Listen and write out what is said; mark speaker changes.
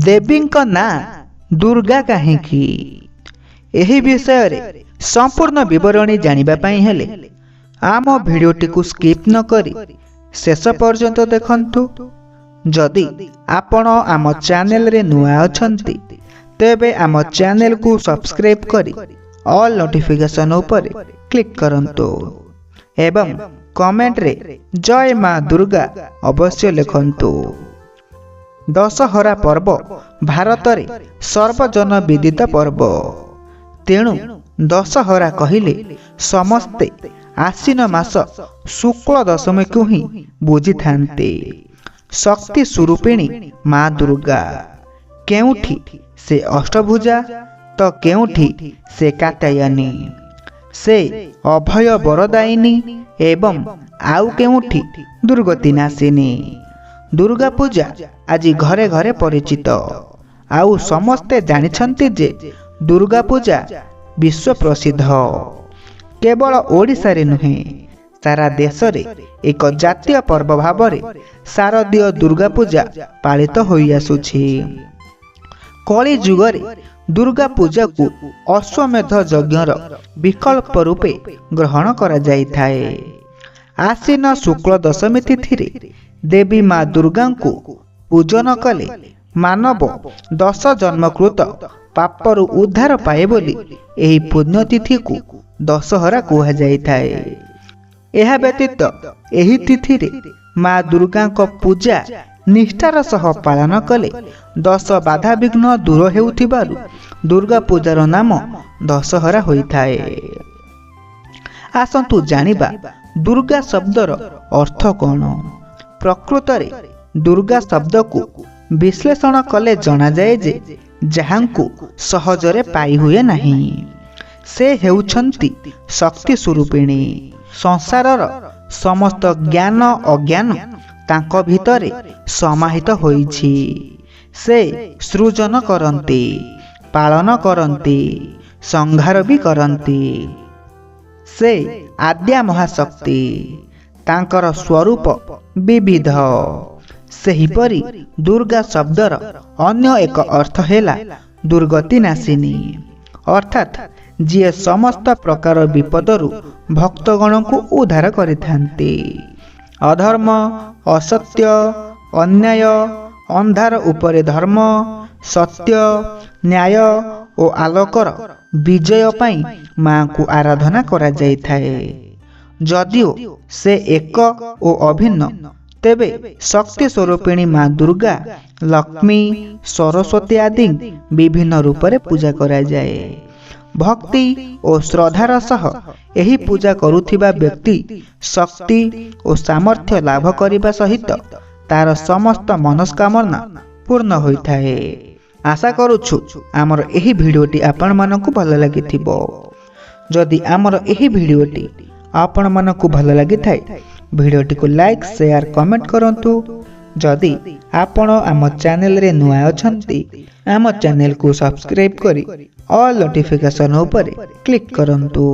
Speaker 1: देवीଙ୍କ नाँ दुर्गा काहेकि एही विषय रे संपूर्ण विवरणी जानिबा पई हेले आम भिडियोटी को स्किप न करी शेष पर्यंत देखंतु। जदि आपण आम चैनल रे नुआ अछंती तेबे आम चैनल को सब्सक्राइब करी ऑल नोटिफिकेशन ऊपर क्लिक करंतु एवं कमेंट रे जय मां दुर्गा अवश्य लिखंतु। दशहरा पर्व भारत रे सर्वजन विदित पर्व। तेणु दशहरा कहिले समस्ते आश्विन मास शुक्ल दशमी को ही बुझी थांते। शक्ति स्वरूपिणी मां दुर्गा केउठी से अष्टभुजा तो केउठी से कात्यायनी, से अभय वरदायिनी एवं आउ केउठी दुर्गति नाशिनी। दुर्गा पूजा आज घरे घरे परिचित। आउ समस्ते जानिछंती जे दुर्गा पूजा विश्व प्रसिद्ध। केवल ओडिशा रे नुहे सारा देश रे एक जातीय पर्व भाव रे शारदीय दुर्गा पूजा पालित होई आसुछि। कली जुग रे दुर्गा पूजा को अश्वमेध यज्ञर विकल्प रूपे ग्रहण करा जाई थाए। आश्विन शुक्ल दशमी तिथि रे देवी मां दुर्गा को पूजन कले मानव 10 जन्मकृत पापरु उद्धार पाए बोली एही पुण्यतिथि को दशहरा कहा जाई थाए। एहा व्यतीत एही तिथि रे मां दुर्गा को पूजा निष्ठार सह पालन कले 10 बाधा विघ्न दूर हेउथिबारु दुर्गा पूजार नाम दशहरा होई थाए। आसंतु जानिबा दुर्गा शब्दर अर्थ कौन। प्रकृत रे दुर्गा शब्द को विश्लेषण कले जना जाए जे जहांकु सहजरे पाई हुए नहीं। से हेउछंती शक्ति स्वरूपिणी। संसारर समस्त ज्ञान अज्ञान तांको भितरे समाहित होईछि। से सृजन करंती, पालन करंती, संहार भी करंती। से आद्या महाशक्ति। तांकर स्वरूप विविध। सेहिपरि दुर्गा शब्दर अन्य एक अर्थ हेला दुर्गति नाशिनी, अर्थात जिए समस्त प्रकार विपदरु भक्तगण को उद्धार करिथांती। अधर्म, असत्य, अन्याय, अंधार उपरे धर्म, सत्य, न्याय और आलोकर विजय पाई मां को आराधना करा जाई थाए। जदियो से एक और अभिन्न तेबे शक्ति स्वरूपिणी मां दुर्गा लक्ष्मी, सरस्वती आदि विभिन्न रूप रे पूजा करा जाए। भक्ति और श्रद्धार सह एही पूजा करुथिबा व्यक्ति शक्ति और सामर्थ्य लाभ करिबा सहित तार समस्त मनस्कामना पूर्ण होई थाए। आशा करूछु आमर एही भिडियोटी आपण मानकु भल लागिथिबो। जदि आमर एही भिडियोटी आपण मानकु भल लागि थाए भिडियोटी को लाइक, शेयर, कमेंट करंतु। जदि आपण आम चैनल रे नुआ अछंती आम चैनल को सब्सक्राइब करी ऑल नोटिफिकेशन ऊपर क्लिक करंतु।